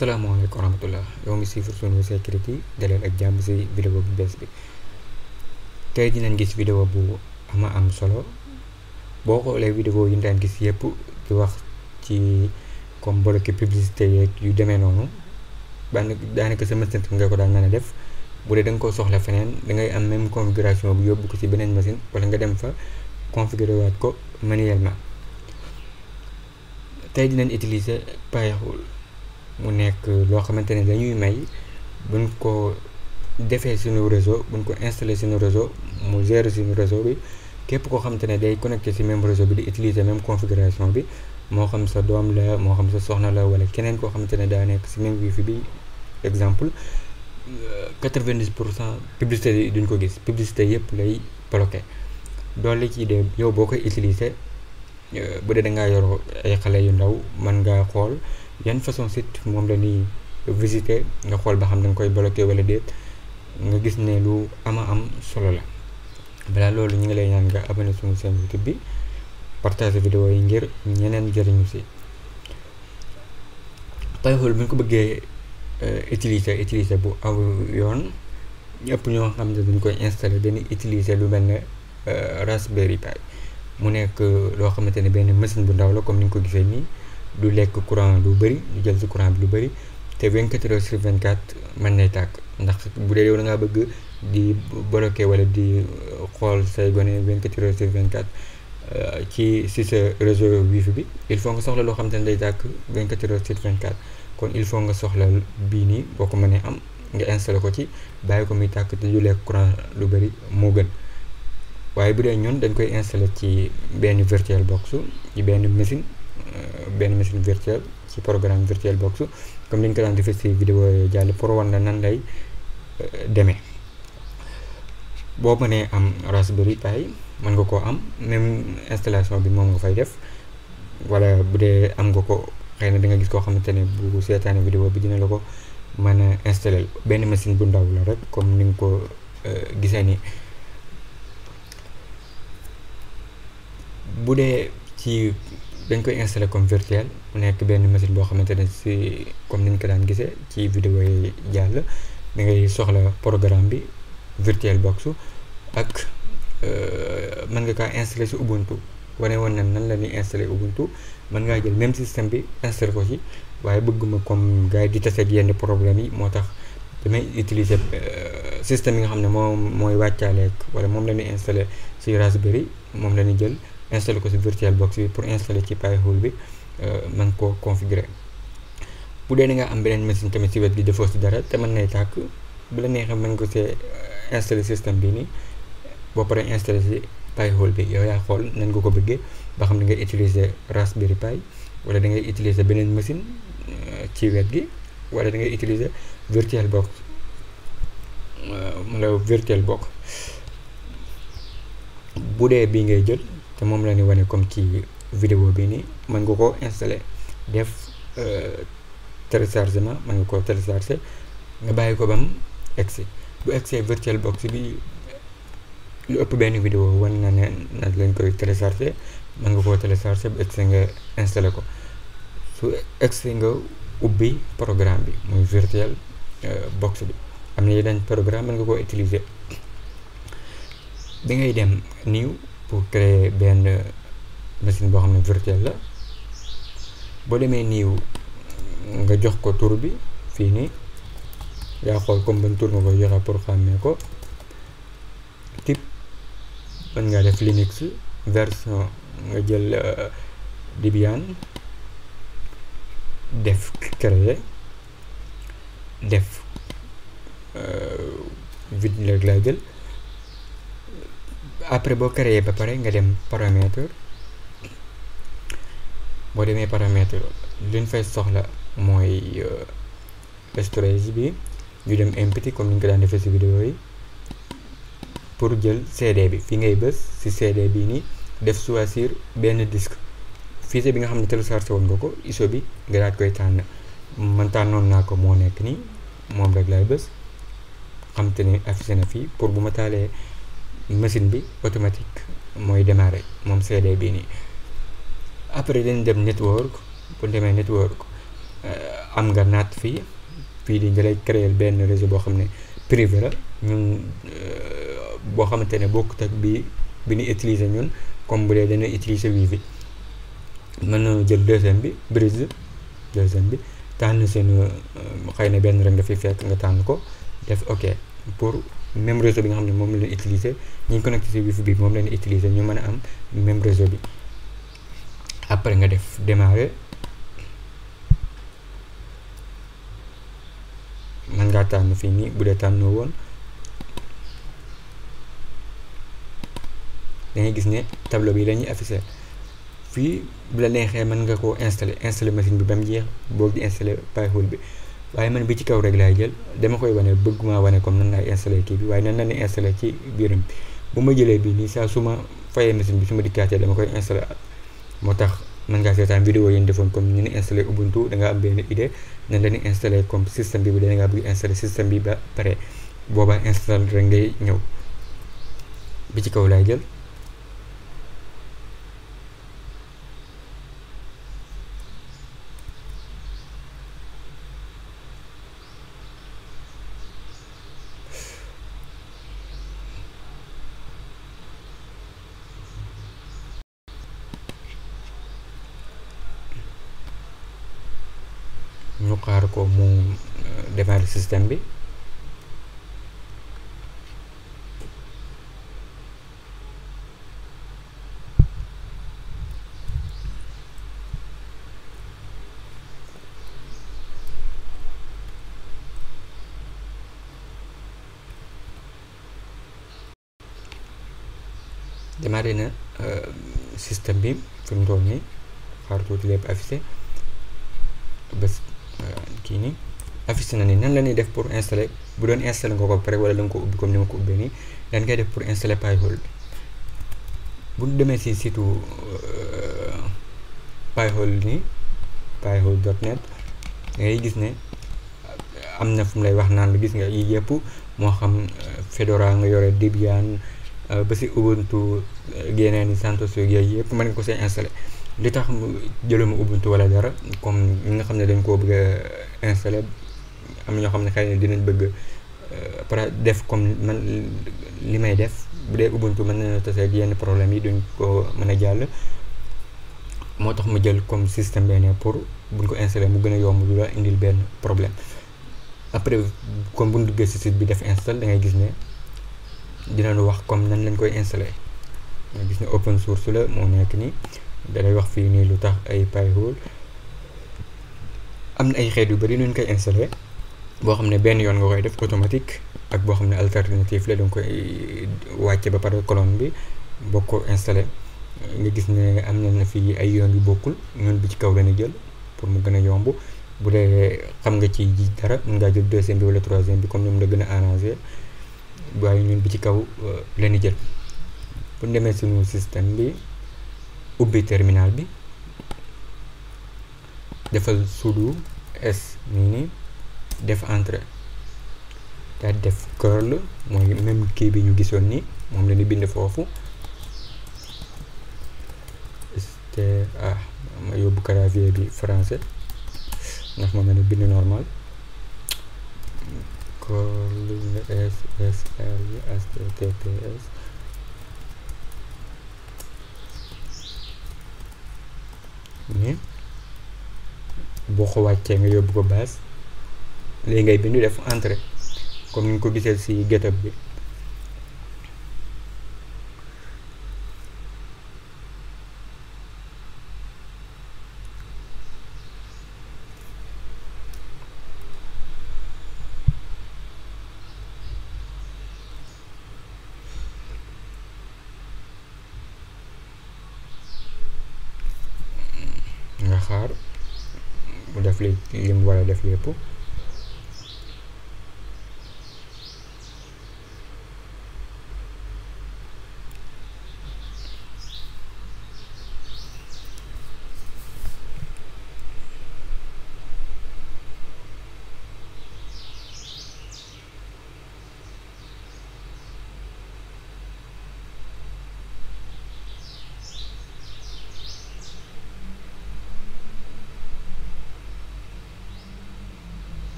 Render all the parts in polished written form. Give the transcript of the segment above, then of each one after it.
Assalamualaikum warahmatullah. Yow mi suivre sunu sécurité dalal ak jàmm si vidéo bu bees bi. Tey dinañ gis vidéo bu am solo. Boo xoolee vidéo yi ñu daan gis yëpp di wax ci comme bloquer publicité yeeg yu demee noonu daanaka sa machine nga ko daan mën a def. Bu dee da nga ko soxla feneen da ngay am même configuration bu yóbbu ko ci beneen machine wala nga dem fa configurer waat ko manuellement. Tey dinañ utiliser Pi-hole mu nekk loo xamante ne dañuy may buñ ko defee suñu réseau buñ ko installé suñu réseau mu gérer suñu réseau bi képp koo xamante ne day connecté ci même réseau bi di utiliser même configuration bi moo xam sa doom la moo xam sa soxna la wala keneen koo xamante ne daa nekk ci même wifi bi exemple 90% publicité yi duñ ko gis publicité yëpp lay bloqué doole ci de yow boo koy utiliser bu dee da ngaa yor ay xale yu ndaw mën ngaa xool yan façon site moom la ñuy visiter nga xool ba xam da nga koy bloqué wala déet nga gis ne lu am solo la. balaa loolu ñu ngi lay ñaan nga abonné suñu chaîne YouTube bi partage vidéo yi ngir ñeneen jëriñu si. Pi-hole bu ñu ko bëggee utiliser bu aw yoon ñëpp ñoo xam ne dañ koy installé dañuy utiliser lu mel ne Raspberry Pi mu nekk loo xamante ne benn machine bu ndaw la comme ni nga ko gisee nii. du lekk courant lu bëri du jël ci courant bi lu bëri te 24h/24 mën nay tàkk ndax bu dee yow da ngaa bëgg di bloquer wala di xool say gone 24h/24 ci sa réseau wifi bi il faut nga soxla loo xam te ne day tàkk 24h/24 kon il faut nga soxla bii nii boo ko mënee am nga installé ko ci bàyyi ko muy tàkk te du lekk courant lu bëri moo gën waaye bu dee ñun dañ koy installé ci benn VirtualBox ci benn machine virtuelle ci programme VirtualBox comme ni ñu ko daan defee ci vidéo jàll pour wan la nan lay demee. boo mënee am Raspberry Pi mën nga koo am même installation bi moom nga fay def wala bu dee am nga ko xëy na da nga gis koo xamante ne bu seetaane vidéo bi dina la ko mën a installer benn machine bu ndaw la rek comme ni nga ko gisee nii. bu dee ci dañ koy installé comme virtuel mu nekk benn machine boo xamante ne si comme ni ñu ko daan gisee ci vidéo yi jàll da ngay soxla programme bi VirtualBox ak mën nga kaa installé si Ubuntu wane woon na nan la ñuy installé Ubuntu mën ngaa jël même système bi installé ko ci waaye bëgguma comme gars yi di tase ak yenn problème yi moo tax damay utiliser système yi nga xam ne mooy wàccaaleeg wala moom la ñuy installé si Raspberry moom la ñuy jël installé ko ci VirtualBox bi pour installer ci Pi-hole bi mën koo configurer. bu dee da nga am beneen machine tamit ci wet gi defoo ci dara te mën nay tàkk bu la neexee mën nga see installer système bi nii boo paree installer ci Pi-hole bi yow yaa xool nan nga ko bëggee ba xam ne ngay utiliser Raspberry Pi wala da ngay utiliser beneen machine ci wet gi wala da ngay utiliser VirtualBox bu dee bii ngay jël. te moom la ñu wane comme ci vidéo bi nii mën nga ko installer def téléchargement mën nga ko télécharger nga bàyyi ko bam egsi bu egsee VirtualBox bi lu ëpp benn vidéo wan na ne nag lañ koy télécharger mën nga koo télécharger bu egsi nga installer ko su egsi nga ubbi programme bi muy VirtualBox bi am na yeneen programme mën nga koo utiliser da ngay dem new pour créer benn machine boo xam ne virtuelle la boo demee niiw nga jox ko tur bi fii nii yaa xool comme ban tur nga koy joxe pour xàmmee ko type mën ngaa def Linux version nga jël Debian def créer def vide léegi laa jël après boo créé ba pare nga dem paramètre boo demee paramètre luñ fay soxla mooy storage bi ñu dem empty comme ni ñu ko daan defee ci vidéo yi pour jël CD bi fi ngay bës ci CD bii nii def choisir benn disque fichier bi nga xam ne téléchargé woon nga ko ISO bi nga daat koy tànn man tànnoon naa ko moo nekk nii moom rek laay bës xam te ne affiché na fii pour bu ma taalee machine bi automatique mooy démarrer moom CD bii nii après dañ dem network bu demee network am nga naat fii di da lay créer benn réseau boo xam ne privé la ñun boo xamante ne bokkut ak bi ñu utiliser ñun comme bu dee dana utiliser wifi mën na jël deuxième bi brise deuxième bi tànn seen xëy na benn rek nga fi fekk nga tànn ko def ok pour même réseau bi nga xam ne moom la ñu utiliser ñu ngi connecté ci wifi bi moom la ñu utiliser ñu mën a am même réseau bi après nga def démarrer mën ngaa tànn fii nii bu dee tànnoo woon da ngay gis ne tableau bi la ñuy affiché fii bu la neexee mën nga koo installer machine bi ba mu jeex boog di installer Pi-hole bi waaye man bi ci kaw rek laay jël dama koy wane bëgguma wane comme nan laay installer kii bi waaye nan la ñuy installer ci biiram bi bu ma jëlee bii nii saa su ma fayee machine bi su ma dikkaatee dama koy installer moo tax mën ngaa seetaan vidéo yi ñu defoon comme ñu ni installer Ubuntu da nga am benn idée nan la ñuy installer comme système bi bu dee da ngaa bëgg installer système bi ba pare boobaa install rek ngay ñëw bi ci kaw laay jël. ñu xaar ko mu démarrer système bi démarrer na système bi fi mu toll nii xaar tuuti lépp affiché bés kii nii affiché na ni nan la ñuy def pour installer bu doon installer nga ko pare wala da nga ko ubbi comme ni ma ko ubbee nii dan ngay def pour installer Pi-hole bi bu ñu demee si site Pi-hole nii pi-hole.net da ngay gis ne am na fu mu lay wax naan la gis nga yi yëpp moo xam Fedora nga yore Debian ba si Ubuntu yeneen i CentOS yooyu yëpp mën nga ko see installer li tax jëluma Ubuntu wala dara comme ñi nga xam ne dañ koo bëgg a installer am na ñoo xam ne xëy na dinañ bëgg para def comme man li may def bu dee Ubuntu mën na tase ak yenn problème yi duñ ko mën a jàll moo tax ma jël comme système benn pour buñ ko installer mu gën a yomb du la indil benn problème après comme buñ duggee si site bi def install da ngay gis ne dina lu wax comme nan lañ koy installer nga gis ne open source la moo nekk nii dalay wax fii nii lu tax ay Pi-hole am na ay xeet yu bari nuñ koy installer boo xam ne benn yoon nga koy def automatique ak boo xam ne alternative la danga koy wàcce ba pare colonne bi boo ko installer nga gis ne am na fii ay yoon yu bokkul ñun bi ci kaw la ñu jël pour mu gën a yomb bu dee xam nga ci dara mën ngaa jël deuxième bi wala troisième bi comme ni mu la gën a arrangé waaye ñun bi ci kaw la ñu jël bu ñu demee suñu système bi ubbi terminal bi defal sudo s nii nii def entrée daal def curl mooy même kii bi ñu gisoon ni moom la ñu bind foofu ma yóbbu clavier bi français ndax ma mën a bind normal curl ssl https ni boo ko wàccee nga yóbbu ko base léegi ngay bind def entrée comme ni ñu ko gisee ci GitHub bi nga xaar mu def li mu war a def lépp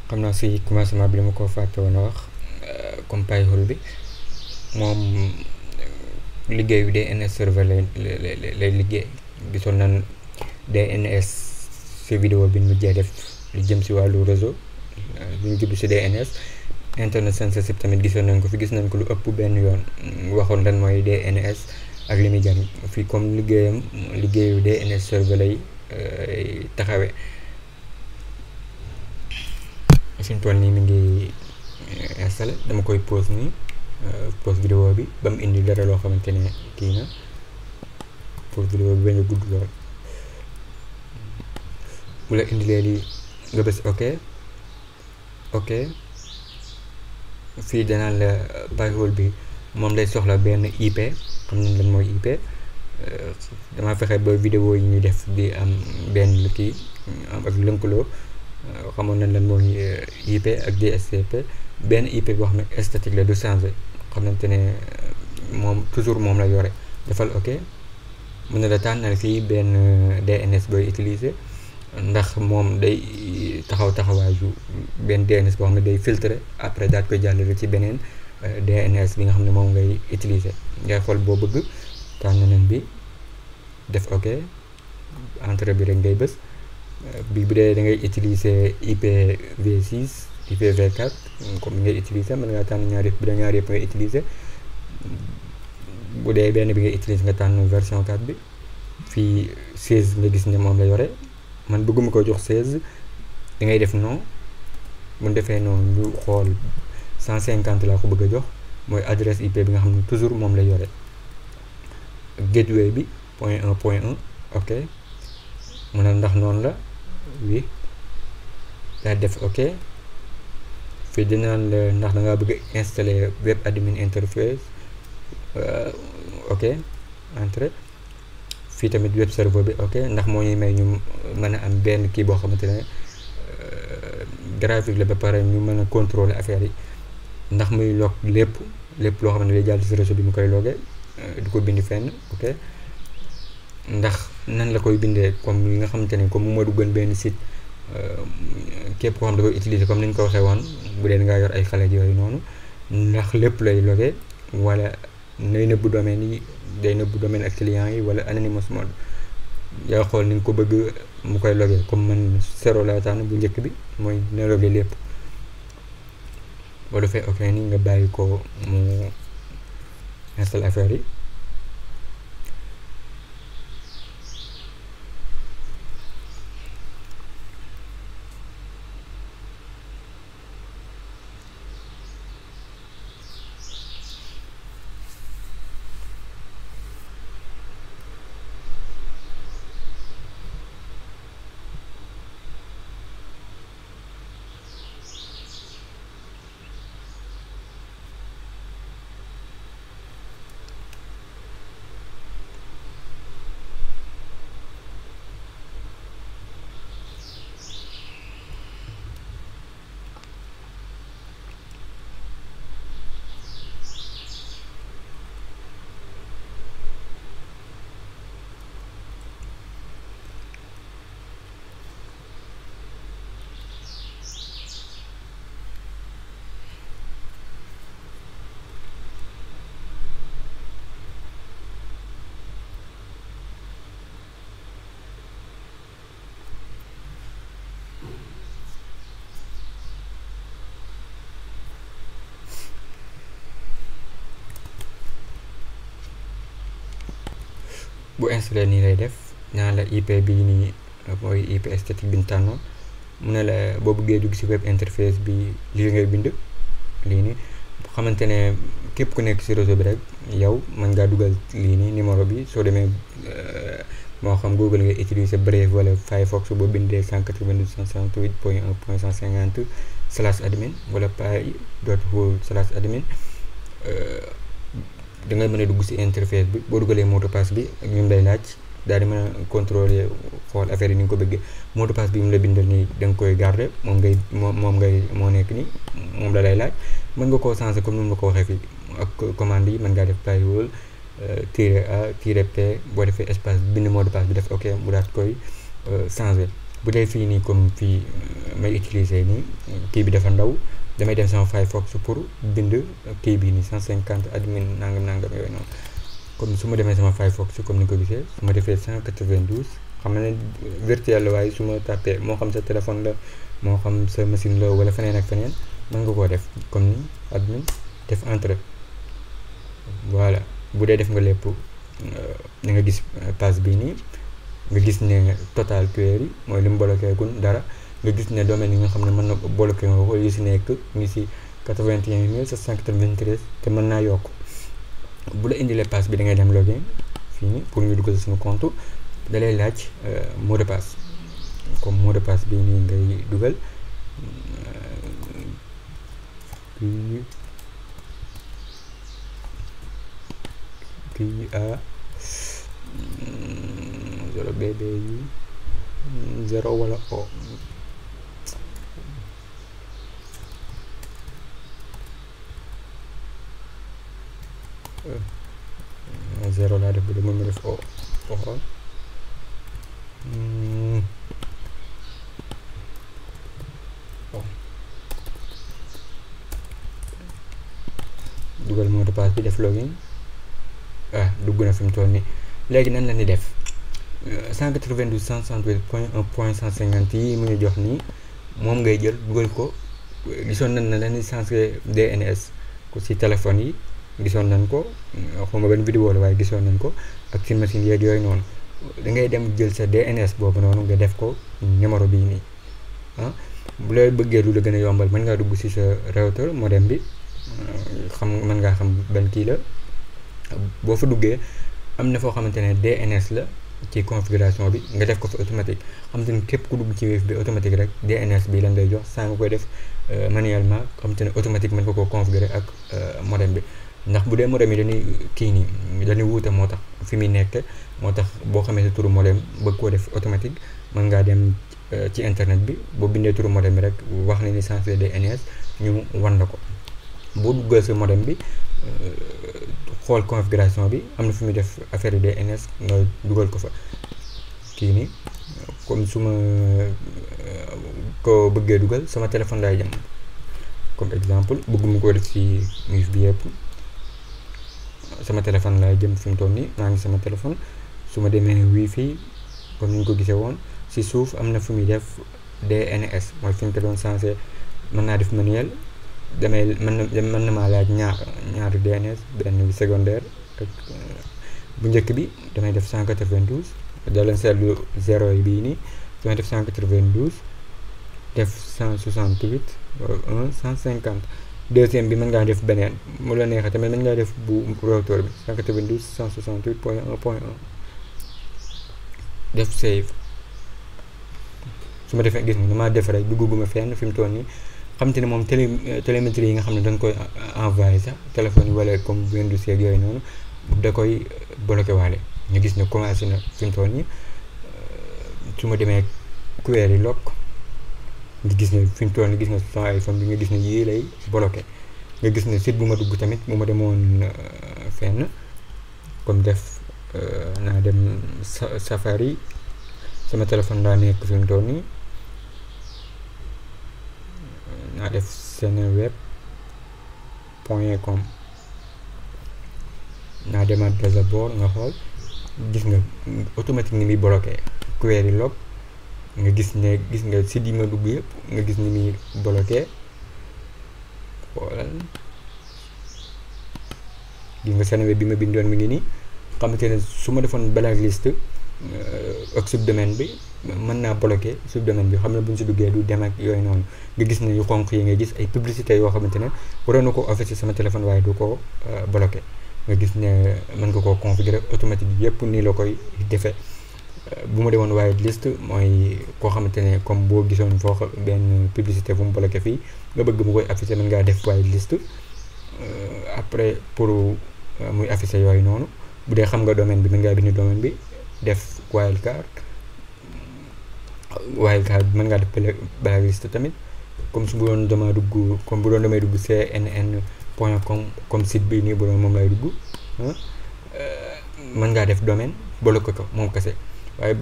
xam naa si commencement bi dama ko fàtte woon a wax comme Pi-hole bi moom liggéeyu DNS serveur lay liggéey. gisoon nañ DNS si vidéo bi ñu mujjee def lu jëm si wàllu réseau lu ñu jublu si DNS. internet censorship tamit gisoon nañ ko fi, gis nañ ko lu ëpp benn yoon, waxoon lan mooy DNS ak li muy jariñ fii. comme liggéeyu DNS serveur lay taxawee. fi mu toll nii mi ngi installé, dama koy pause nii pause vidéo bi ba mu indi dara loo xamante ne kii na, pause vidéo bi bañ a gudd lool. bu la indilee lii nga bës ok fii danaan la Pi-hole bi moom lay soxla benn IP. xam nañ lan mooy IP. dama fexe ba vidéo yi ñu def di am benn kii am ak lënkaloo. xamoon nañ lan mooy IP ak DHCP. benn IP boo xam ne statique la du changé, xamante ne moom toujours moom la yore. defal ok, mën na la tànnal fii benn DNS booy utiliser, ndax moom day taxawaayu benn DNS boo xam ne day filtrer après daal koy jàllale ci beneen DNS bi nga xam ne moom ngay utiliser. ngay xool boo bëgg, tànn nañ bi, def ok, entrée bi rek ngay bës. bi bu dee da ngay utiliser IPv6 IPv4 comme ngay utiliser, mën nga tànn ñaar yëpp. bu dee ñaar yëpp ngay utiliser, bu dee benn bi ngay utiliser nga tànn version 4 bi. fii 16 nga gis ne moom la yore, man bëgguma ko jox 16, da ngay def non. bu ñu defee noonu ñu xool 150 laa ko bëgg a jox, mooy adresse IP bi nga xam ne toujours moom la yore. gateway bi .1.1 ok, mu ne ndax noonu la, oui, daa def ok. fii dinaan la ndax da ngaa bëgg a installer web admin interface, ok, entrée. fii tamit web server bi ok, ndax moo ñuy may ñu mën a am benn kii boo xamante ne graphique la, ba pare ñu mën a contrôler affaire yi, ndax muy log lépp loo xam ne day jàll si réseau bi mu koy logee, du ko bindi fenn ok. ndax nan la koy bindee, comme yi nga xamante ne comme mu ma duggoon benn site, képp koo xam da koy utiliser comme ni ñu ko waxee woon, bu dee ngaa yor ay xale yooyu noonu, ndax lépp lay logee wala nay nëbbu domaine yi, day nëbbu domaine ak client yi, wala anonymous mode. yaa xool ni nga ko bëgg mu koy logee. comme man 0 laa tànn bu njëkk bi, mooy na logee lépp. boo defee ok ni nga bàyyi ko mu installe affaire yi. bu installé nii lay def, ñaan la IP bii nii mooy IP statique bi ñu tànnoon. mu ne la boo bëggee dugg si web interface bi lii ngay bind, lii nii xamante ne képp ku nekk si réseau bi rek yow mën ngaa dugal lii nii numéro bi. soo demee moo xam Google ngay utiliser Brave wala Firefox, boo bindee 192.168.1.150/admin wala pi.hole/admin, da ngay mën a dugg si interface bi. boo dugalee mot de passe bi ak ñun lay laaj, daal di mën a contrôler xool affaire yi ni nga ko bëggee. mot de passe bi mu la bindal nii da nga koy garder, moom moo nekk nii, moom la lay laaj. mën nga koo changer comme ni mu la ko waxee fii ak commande yi. mën ngaa def Pi-hole -a -p, boo defee espace bind mot de passe bi def ok, mu daat koy changer. bu dee fii nii comme fii may utiliser nii kii bi dafa ndaw damay dem sama Firefox pour bind kii bi nii 150 admin nangam yooyu noonu. comme su ma demee sama Firefox comme ni ko gisee su ma defee 192 xam ne virtuel la waaye su ma tàppee moo xam sa téléphone la moo xam sa machine la wala feneen ak feneen mën nga koo def comme ni admin def entrée. voilà bu dee def nga lépp da nga gis page bii nii nga gis ne total query mooy li mu bloqué gun dara nga gis ne domaine yi nga xam ne mën na bloqué nga ko yu si nekk ñu si 81793 te mën naa yokk. bu la indilee passe bi da ngay dem login fii nii pour ñu duggal suñu compte da lay laaj mot de passe comme mot de passe bii nii ngay dugal QA 0 BBU 0 wala O. Zéro laa def bu dee mën nga def o xool dugal mot de passe bi def login dugg na fi mu toll nii. léegi nan la ni def 192.168.1.150 yi mu ñu jox nii moom ngay jël dugal ko. gisoon nañ ne dañuy changer DNS ko ci téléphone yi gisoon nañ ko xaw ma benn vidéo la waaye gisoon nañ ko ak ci machine yeeg yooyu noonu da ngay dem jël sa DNS boobu noonu nga def ko numéro bii nii bu la bëggee lu la gën a yombal mën ngaa dugg ci sa routeur modem bi mën ngaa xam ban kii la boo fa duggee am na foo xamante ne DNS la ci configuration bi nga def ko fa automatique xam te ne képp ku dugg ci Wi-Fi bi automatique rek DNS bi lan lay jox saa nga koy def manuellement xam te ne automatique mën nga koo configurer ak modem bi. ndax bu dee modem yi dañuy kii nii dañuy wuute moo tax fi muy nekk moo tax boo xamee sa turu modem bëgg koo def automatique mën ngaa dem ci internet bi boo bindee turu modem bi rek wax ne ni changer DNS ñu wan la ko boo duggal sa modem bi xool configuration bi am na fi muy def affaire yi DNS nga dugal ko fa kii nii comme su ma ko bëggee dugal sama téléphone laay jëm comme exemple bëgguma koo def ci Wi-Fi bi yëpp. sama téléphone laay jëm fi mu toll nii maa ngi sama téléphone su ma demee Wi-Fi comme ni ñu ko gisee woon si suuf am na fu muy def DNS mooy fi ñu ko doon changé mën naa def manuel damay mën na maa laaj ñaari DNS benn bi secondaire ak bu njëkk bi damay def 192 da leen seetlu 0 yi bii nii damay def 192 def 168 1 150. deuxième bi mën ngaa def beneen mu la neexee tamit mën ngaa def bu routeur bi 192 168.1.1 def save su ma defee gis nga damaa def rek dugguma fenn fi mu toll nii xam te ne moom télémétrie yi nga xam ne dañ koy envoyé sax téléphone yi wala comme Windows yeeg yooyu noonu da koy bloqué waale ñu gis ne commencé na fi mu toll nii su ma demee query lock nga gis ne fi mu toll nii gis nga sama iPhone bi nga gis ne yii lay bloqué nga gis ne site bu ma dugg tamit bu ma demoon fenn comme def naa dem Safari sama téléphone laa nekk fi mu toll nii naa def seneweb.com naa demaat dashboard nga xool gis nga automatique ni muy bloqué query log nga gis nga site yi ma dugg yëpp nga gis ni muy bloqué xoolal gis nga Seneweb bi ma bindoon mi ngi nii xamante ne su ma defoon blacklist ak subdomaine bi mën naa bloqué subdomaine bi xam ne bu ñu si duggee du dem ak yooyu noonu nga gis ne yu xonq yi nga gis ay publicité yoo xamante ne waroon na ko affiché sama téléphone waaye du ko bloqué nga gis ne mën nga koo configurer automatique yëpp nii la koy defee. bu ma demoon white list mooy koo xamante ne comme boo gisoon foo benn publicité bu mu bloqué fii nga bëgg mu koy affiché mën ngaa def white list après pour muy affiché yooyu noonu bu dee xam nga domaine bi mën ngaa bind domaine bi def wildcard mën ngaa def blacklist tamit comme su bu doon damay dugg cnn.com comme site bi nii bu doon moom lay dugg mën ngaa def domaine bloqué ko moom kese waaye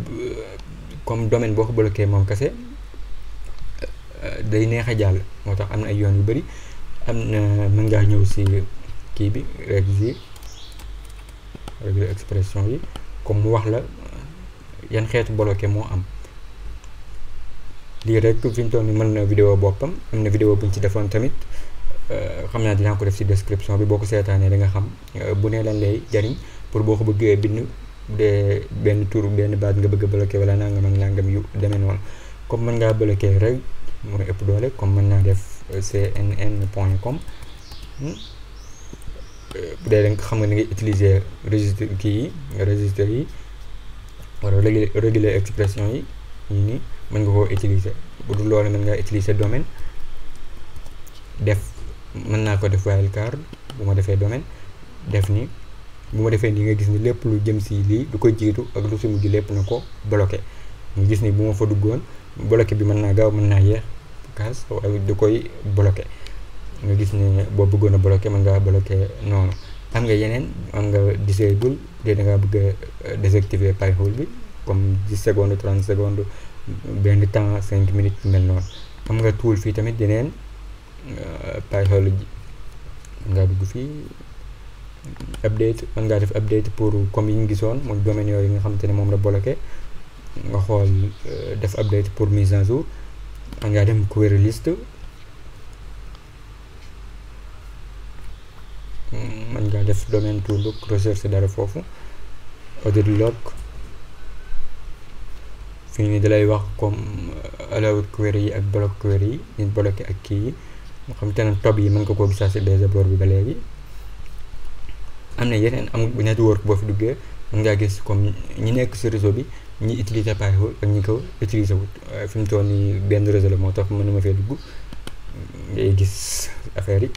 comme domaine boo ko bloqué moom kese day neex a jàll, moo tax am na ay yoon yu bari. am na mën ngaa ñëw si kii bi régler expression yi comme mu wax la yan xeetu bloqué moo am. lii rek fi mu toll nii mën na vidéo boppam, am na vidéo buñ ci defoon tamit, xam naa dinaa ko def ci description bi, boo ko seetaanee da nga xam bu ne lan lay jariñ pour boo ko bëggee bind de benn tur benn baat nga bëgg a bloqué wala nangam ak nangam yu demee noonu. comme mën ngaa bloqué rek mooy ëpp doole, comme mën naa def cnn.com bu dee da nga xam nga ni ngay utiliser registre kii yi registre yi wala réguler expression yi nii mën nga koo utiliser. bu dul loolu mën ngaa utiliser domaine def, mën naa ko def wildcard bu ma defee domaine def ni, bu ma defee nii nga gis ni lépp lu jëm si lii du ko jiitu ak lu si mujj lépp na ko bloqué. nga gis ni bu ma fa duggoon bloqué bi mën naa gaaw mën naa yeex kaas waaye du koy bloqué. nga gis ne boo bëggoon a bloqué mën ngaa bloqué noonu. am nga yeneen, am nga disable de da ngaa bëgg a désactiver Pi-hole bi comme 10 secondes 30 secondes benn temps 5 minutes mel noonu. am nga tool fii tamit yeneen Pi-hole ji mën ngaa dugg fii update, mën ngaa def update pour comme yi ñu gisoon mooy domaine yooyu nga xamante ne moom la bloqué nga xool def update pour mise à jour. mën ngaa dem query list, mën ngaa def domaine to look recherche dara foofu audit log. fii nii dalay wax comme allowed query yi ak block query yi ñu bloqué ak kii yi nga xam te ne tab yi mën nga koo gisaa si dashboard bi ba léegi. am na yeneen, am network boo fi duggee mën ngaa gis comme ñi nekk si réseau bi ñi utiliser Pi-hole ak ñi ko utiliser wut. fi mu toll nii benn réseau la moo tax mënuma fee dugg, ngay gis affaire yi.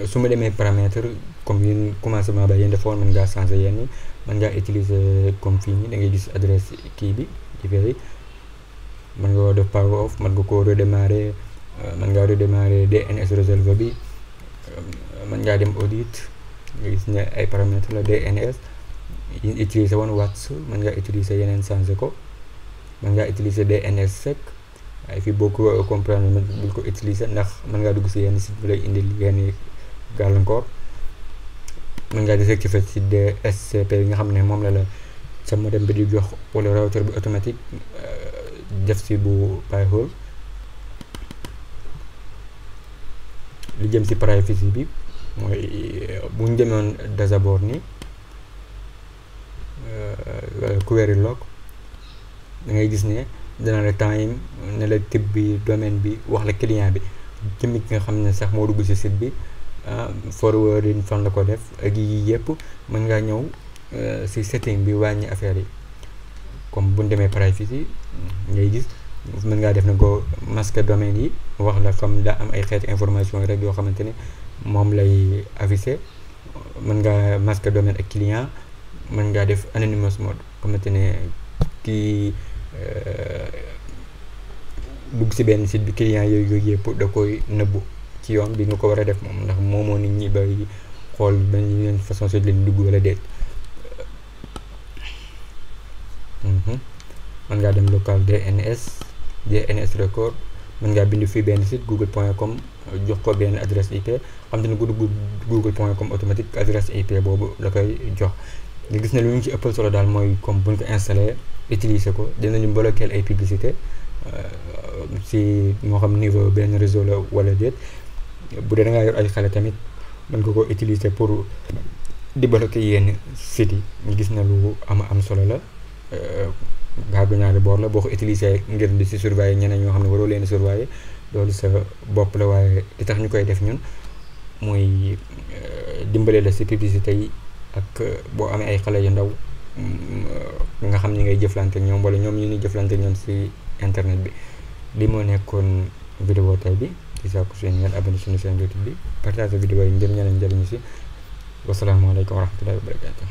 su ma demee paramètre comme yéen commencement ba yéen defoon mën ngaa changer yenn yi, mën ngaa utiliser comme fii nii da ngay gis adresse kii bi IP yi. mën nga def power off, mën nga koo redémarrer, mën ngaa redémarrer DNS resolver bi, mën ngaa dem audit nga gis ne ay paramètres la DNS yi utiliser woon watts, mën ngaa utiliser yeneen changer ko. mën ngaa utiliser DNS sec waaye fii boo ko comprendre bul ko utiliser ndax mën ngaa dugg si yenn site bu lay indil yenn gàllankoor. mën ngaa désactiver ci DSCP yi nga xam ne moom la sa modem bi di jox wala router bi automatique def si bu Pi-hole. li jëm si privacy bi mooy bu ñu demoon dashboard ni query log da ngay gis ne dana la time ne la type bi domaine bi wax la client bi jëmmi ki nga xam ne sax moo dugg si site bi forwarding fan la ko def ak yi yëpp. mën ngaa ñëw si setting bi wàññi affaire yi comme bu ñu demee privacy ngay gis mën ngaa def na ko masque domaine yi wax la comme daa am ay xeeti information rek yoo xamante ne moom lay aviser. mën ngaa masque domaine ak client, mën ngaa def anonymous mode xamante ne kii dugg si benn site bi client yooyu yëpp da koy nëbbu ci yoon bi nga ko war a def moom ndax moomoo nit ñi bay xool dañ leen façon site leen dugg wala déet. mën ngaa dem local DNS record, mën ngaa bind fii benn site google.com jox ko benn adresse IP, xam te ne bu dugg google.com automatique adresse IP boobu la koy jox. nga gis ne lu ñu ci ëppal solo daal mooy comme buñ ko installé utiliser ko dinañu bloquer ay publicité si moo xam niveau benn réseau la wala déet. bu dee da ngaa yor ay xale tamit mën nga ko utiliser pour di bloquer yenn sites yi. ñu gis na lu am solo la. gaagu ñaari boor la, boo ko utiliser ngir di si surveiller ñeneen ñoo xam ne waroo leen surveiller loolu sa bopp la, waaye li tax ñu koy def ñun mooy dimbale la si publicité yi ak boo amee ay xale yu ndaw nga xam ni ngay jëflante ñoom wala ñoom ñu ni jëflante ñoom si internet bi. li moo nekkoon vidéo tey bi di sàkku seen ngeen abonné suñu chaîne YouTube bi, partage vidéo yi ngir ñeneen njëriñu si. wasalaamaaleykum wa rahmatullahi wa barakatuh.